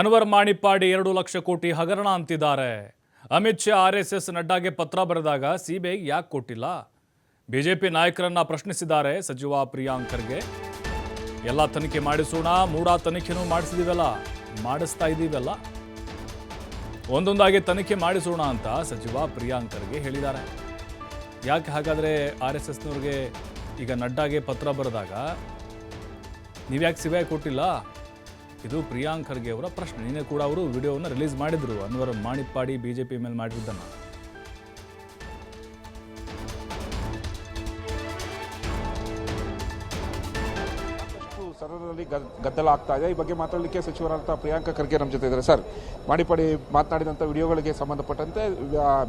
ಅನ್ವರ್ ಮಾಣಿಪ್ಪಾಡಿ 2 ಲಕ್ಷ ಕೋಟಿ ಹಗರಣ ಅಂತಿದ್ದಾರೆ. ಅಮಿತ್ ಶಾ ಆರ್ಎಸ್ಎಸ್ ನಡ್ಡಾಗೆ ಪತ್ರ ಬರೆದಾಗ ಸಿಬಿಐ ಯಾಕೆ ಕೊಟ್ಟಿಲ್ಲ? ಬಿಜೆಪಿ ನಾಯಕರನ್ನ ಪ್ರಶ್ನಿಸಿದ್ದಾರೆ ಸಚಿವ ಪ್ರಿಯಾಂಕ್ ಖರ್ಗೆ. ಎಲ್ಲ ತನಿಖೆ ಮಾಡಿಸೋಣ, ಮೂಡಾ ತನಿಖೆನೂ ಮಾಡಿಸ್ತಾ ಇದೀವಲ್ಲ, ಒಂದೊಂದಾಗಿ ತನಿಖೆ ಮಾಡಿಸೋಣ ಅಂತ ಸಚಿವ ಪ್ರಿಯಾಂಕ್ ಖರ್ಗೆ ಹೇಳಿದ್ದಾರೆ. ಯಾಕೆ ಹಾಗಾದರೆ ಆರ್ಎಸ್ಎಸ್ನವ್ರಿಗೆ ಈಗ ನಡ್ಡಾಗೆ ಪತ್ರ ಬರೆದಾಗ ನೀವ್ಯಾಕೆ ಸಿಬಿಐ ಕೊಟ್ಟಿಲ್ಲ? ಇದು ಪ್ರಿಯಾಂಕ್ ಖರ್ಗೆ ಅವರ ಪ್ರಶ್ನೆ. ನಿನ್ನೆ ಕೂಡ ಅವರು ವಿಡಿಯೋವನ್ನು ರಿಲೀಸ್ ಮಾಡಿದ್ರು, ಅನ್ವರ್ ಮಾಣಿಪ್ಪಾಡಿ ಬಿಜೆಪಿ ಮೇಲೆ ಮಾಡಿದ್ದನ್ನು. ಸದನದಲ್ಲಿ ಗದ್ದಲ ಆಗ್ತಾ ಇದೆ. ಈ ಬಗ್ಗೆ ಮಾತಾಡಲಿಕ್ಕೆ ಸಚಿವರಾದ ಪ್ರಿಯಾಂಕ್ ಖರ್ಗೆ ನಮ್ಮ ಜೊತೆ ಇದ್ದಾರೆ. ಸರ್, ಮಾಣಿಪ್ಪಾಡಿ ಮಾತನಾಡಿದಂಥ ವಿಡಿಯೋಗಳಿಗೆ ಸಂಬಂಧಪಟ್ಟಂತೆ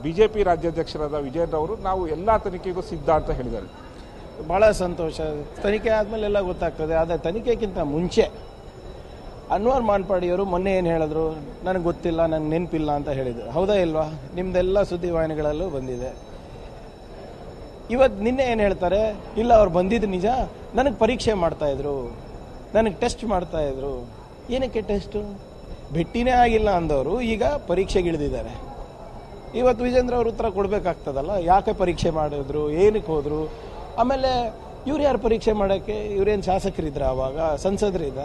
ಬಿಜೆಪಿ ರಾಜ್ಯಾಧ್ಯಕ್ಷರಾದ ವಿಜಯೇಂದ್ರ ಅವರು ನಾವು ಎಲ್ಲ ತನಿಖೆಗೂ ಸಿದ್ಧ ಅಂತ ಹೇಳಿದ್ದಾರೆ. ಭಾಳ ಸಂತೋಷ. ತನಿಖೆ ಆದಮೇಲೆ ಎಲ್ಲ ಗೊತ್ತಾಗ್ತದೆ. ಆದರೆ ತನಿಖೆಗಿಂತ ಮುಂಚೆ ಅನ್ವರ್ ಮಾಣಿಪ್ಪಾಡಿಯವರು ಮೊನ್ನೆ ಏನು ಹೇಳಿದ್ರು, ನನಗೆ ಗೊತ್ತಿಲ್ಲ, ನನಗೆ ನೆನಪಿಲ್ಲ ಅಂತ ಹೇಳಿದ್ರು. ಹೌದಾ ಇಲ್ವಾ? ನಿಮ್ದೆಲ್ಲ ಸುದ್ದಿವಾಹಿನಿಗಳಲ್ಲೂ ಬಂದಿದೆ. ಇವತ್ತು ನಿನ್ನೆ ಏನು ಹೇಳ್ತಾರೆ, ಇಲ್ಲ ಅವ್ರು ಬಂದಿದ್ದು ನಿಜ, ನನಗೆ ಪರೀಕ್ಷೆ ಮಾಡ್ತಾಯಿದ್ರು, ನನಗೆ ಟೆಸ್ಟ್ ಮಾಡ್ತಾಯಿದ್ರು. ಏನಕ್ಕೆ ಟೆಸ್ಟು? ಭೇಟಿನೇ ಆಗಿಲ್ಲ ಅಂದವರು ಈಗ ಪರೀಕ್ಷೆಗಿಳಿದಿದ್ದಾರೆ. ಇವತ್ತು ವಿಜೇಂದ್ರ ಅವರು ಉತ್ತರ ಕೊಡಬೇಕಾಗ್ತದಲ್ಲ, ಯಾಕೆ ಪರೀಕ್ಷೆ ಮಾಡಿದ್ರು, ಏನಕ್ಕೆ ಹೋದರು. ಆಮೇಲೆ ಇವ್ರು ಯಾರು ಪರೀಕ್ಷೆ ಮಾಡೋಕ್ಕೆ? ಇವರೇನು ಶಾಸಕರಿದ್ರ, ಆವಾಗ ಸಂಸದರಿದ್ದ?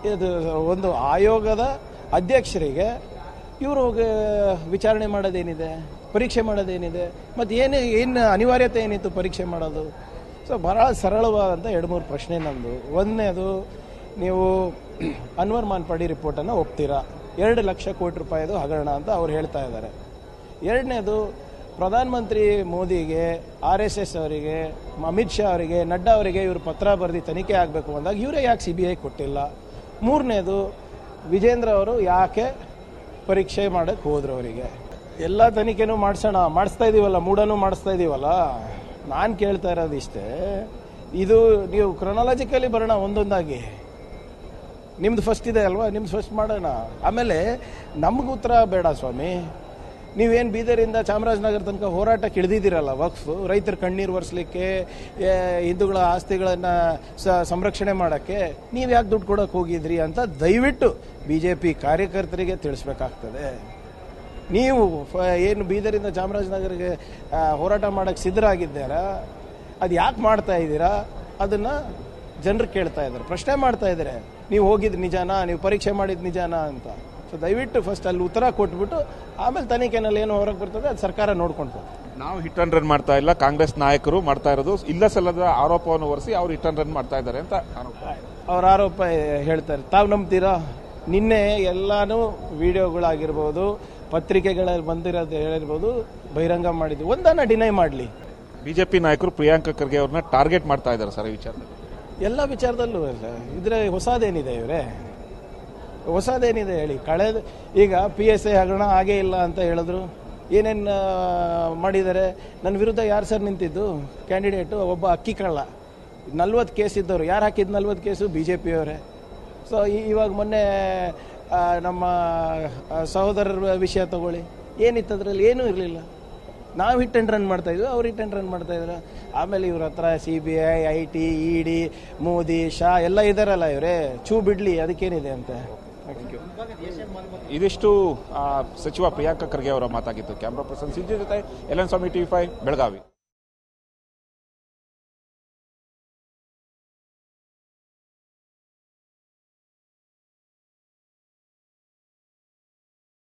ಇದು ಒಂದು ಆಯೋಗದ ಅಧ್ಯಕ್ಷರಿಗೆ ಇವರು ವಿಚಾರಣೆ ಮಾಡೋದೇನಿದೆ, ಪರೀಕ್ಷೆ ಮಾಡೋದೇನಿದೆ, ಮತ್ತು ಏನು ಅನಿವಾರ್ಯತೆ ಏನಿತ್ತು ಪರೀಕ್ಷೆ ಮಾಡೋದು? ಸೊ ಬಹಳ ಸರಳವಾದಂಥ 2-3 ಪ್ರಶ್ನೆ ನಮ್ಮದು. ಒಂದನೇದು, ನೀವು ಅನ್ವರ್ ಮಾಣಿಪ್ಪಾಡಿ ರಿಪೋರ್ಟನ್ನು ಒಪ್ತೀರಾ? 2 ಲಕ್ಷ ಕೋಟಿ ರೂಪಾಯಿದು ಹಗರಣ ಅಂತ ಅವ್ರು ಹೇಳ್ತಾ ಇದ್ದಾರೆ. ಎರಡನೇದು, ಪ್ರಧಾನಮಂತ್ರಿ ಮೋದಿಗೆ, RSS ಅವರಿಗೆ, ಅಮಿತ್ ಶಾ ಅವರಿಗೆ, ನಡ್ಡಾ ಅವರಿಗೆ ಇವರು ಪತ್ರ ಬರೆದು ತನಿಖೆ ಆಗಬೇಕು ಅಂದಾಗ ಇವರೇ ಯಾಕೆ CBI ಕೊಟ್ಟಿಲ್ಲ? ಮೂರನೇದು, ವಿಜೇಂದ್ರ ಅವರು ಯಾಕೆ ಪರೀಕ್ಷೆ ಮಾಡೋಕ್ಕೆ ಹೋದ್ರು? ಅವರಿಗೆ ಎಲ್ಲ ತನಿಖೆನೂ ಮಾಡಿಸ್ತಾ ಇದ್ದೀವಲ್ಲ, ಮೂಡನೂ ಮಾಡಿಸ್ತಾ ಇದ್ದೀವಲ್ಲ. ನಾನು ಕೇಳ್ತಾ ಇರೋದು ಇಷ್ಟೇ, ಇದು ನೀವು ಕ್ರೊನಾಲಜಿಕಲಿ ಬರೋಣ ಒಂದೊಂದಾಗಿ. ನಿಮ್ದು ಫಸ್ಟ್ ಇದೆ ಅಲ್ವಾ, ನಿಮ್ದು ಫಸ್ಟ್ ಮಾಡೋಣ, ಆಮೇಲೆ ನಮ್ಗೆ ಉತ್ತರ ಬೇಡ ಸ್ವಾಮಿ. ನೀವೇನು ಬೀದರಿಂದ ಚಾಮರಾಜನಗರ ತನಕ ಹೋರಾಟಕ್ಕೆ ಇಳಿದಿದ್ದೀರಲ್ಲ, ವಕ್ಫ್ ರೈತರ ಕಣ್ಣೀರು ಒರೆಸ್ಲಿಕ್ಕೆ, ಹಿಂದೂಗಳ ಆಸ್ತಿಗಳನ್ನು ಸಂರಕ್ಷಣೆ ಮಾಡೋಕ್ಕೆ ನೀವು ಯಾಕೆ ದುಡ್ಡು ಕೊಡೋಕೆ ಹೋಗಿದ್ರಿ ಅಂತ ದಯವಿಟ್ಟು BJP ಕಾರ್ಯಕರ್ತರಿಗೆ ತಿಳಿಸ್ಬೇಕಾಗ್ತದೆ. ನೀವು ಏನು ಬೀದರಿಂದ ಚಾಮರಾಜನಗರಿಗೆ ಹೋರಾಟ ಮಾಡೋಕ್ಕೆ ಸಿದ್ಧರಾಗಿದ್ದಾರಾ, ಅದು ಯಾಕೆ ಮಾಡ್ತಾ ಇದ್ದೀರಾ? ಅದನ್ನು ಜನರು ಕೇಳ್ತಾ ಇದ್ದಾರೆ, ಪ್ರಶ್ನೆ ಮಾಡ್ತಾ ಇದ್ದಾರೆ. ನೀವು ಹೋಗಿದ್ದು ನಿಜಾನಾ, ನೀವು ಪರೀಕ್ಷೆ ಮಾಡಿದ್ದು ನಿಜಾನಾ ಅಂತ. ಸೊ ದಯವಿಟ್ಟು ಫಸ್ಟ್ ಅಲ್ಲಿ ಉತ್ತರ ಕೊಟ್ಬಿಟ್ಟು ಆಮೇಲೆ ತನಿಖೆನಲ್ಲಿ ಏನು ಹೊರಗೆ ಬರ್ತದೆ ಅದು ಸರ್ಕಾರ ನೋಡ್ಕೊಳ್ತದೆ. ನಾವು ಹಿಟ್ ಅಂಡ್ ರನ್ ಮಾಡ್ತಾ ಇಲ್ಲ, ಕಾಂಗ್ರೆಸ್ ನಾಯಕರು ಮಾಡ್ತಾ ಇರೋದು ಇಲ್ಲ ಸಲ್ಲದ ಆರೋಪವನ್ನು ಹೊರಿಸಿ ಅವ್ರು ಹಿಟ್ ಅಂಡ್ ರನ್ ಮಾಡ್ತಾ ಇದ್ದಾರೆ ಅಂತ ಅವ್ರ ಆರೋಪ ಹೇಳ್ತಾರೆ. ತಾವು ನಂಬ್ತೀರಾ? ನಿನ್ನೆ ಎಲ್ಲಾನು ವಿಡಿಯೋಗಳಾಗಿರ್ಬೋದು, ಪತ್ರಿಕೆಗಳಲ್ಲಿ ಬಂದಿರೋದು ಹೇಳಿರ್ಬೋದು, ಬಹಿರಂಗ ಮಾಡಿದ್ವಿ. ಒಂದನ್ನು ಡಿನೈ ಮಾಡಲಿ. ಬಿಜೆಪಿ ನಾಯಕರು ಪ್ರಿಯಾಂಕ್ ಖರ್ಗೆ ಅವ್ರನ್ನ ಟಾರ್ಗೆಟ್ ಮಾಡ್ತಾ ಇದ್ದಾರೆ ಸರ್ ಈ ವಿಚಾರದಲ್ಲಿ. ಎಲ್ಲ ವಿಚಾರದಲ್ಲೂ ಅಲ್ಲ. ಇದ್ರೆ ಹೊಸದೇನಿದೆ ಇವರೇ? ಹೊಸದೇನಿದೆ ಹೇಳಿ? ಈಗ PSI ಹಗರಣ ಆಗೇ ಇಲ್ಲ ಅಂತ ಹೇಳಿದ್ರು. ಏನೇನು ಮಾಡಿದ್ದಾರೆ? ನನ್ನ ವಿರುದ್ಧ ಯಾರು ಸರ್ ನಿಂತಿದ್ದು ಕ್ಯಾಂಡಿಡೇಟು? ಒಬ್ಬ ಅಕ್ಕಿ ಕಳ್ಳ. 40 ಕೇಸ್ ಇದ್ದವರು. ಯಾರು ಹಾಕಿದ್ದು 40 ಕೇಸು? BJP ಅವರೇ. ಸೊ ಇವಾಗ ಮೊನ್ನೆ ನಮ್ಮ ಸಹೋದರರ ವಿಷಯ ತಗೊಳ್ಳಿ, ಏನಿತ್ತು ಅದರಲ್ಲಿ? ಏನೂ ಇರಲಿಲ್ಲ. ನಾವು ಹಿಟ್ ಆ್ಯಂಡ್ ರನ್ ಮಾಡ್ತಾಯಿದ್ವಿ, ಅವ್ರು ಹಿಟ್ ಆ್ಯಂಡ್ ರನ್ ಮಾಡ್ತಾಯಿದ್ರು. ಆಮೇಲೆ ಇವ್ರ ಹತ್ರ CBI, IT, ED, Modi, Shah ಎಲ್ಲ ಇದ್ದಾರಲ್ಲ, ಇವರೇ ಚೂ ಬಿಡಲಿ, ಅದಕ್ಕೇನಿದೆ ಅಂತ. ಇದಿಷ್ಟು ಸಚಿವ ಪ್ರಿಯಾಂಕ್ ಖರ್ಗೆ ಅವರ ಮಾತಾಗಿತ್ತು. ಕ್ಯಾಮ್ರಾ ಪರ್ಸನ್ ಸಿಂಜು ಜೊತೆ LN ಸ್ವಾಮಿ, TV5 ಬೆಳಗಾವಿ.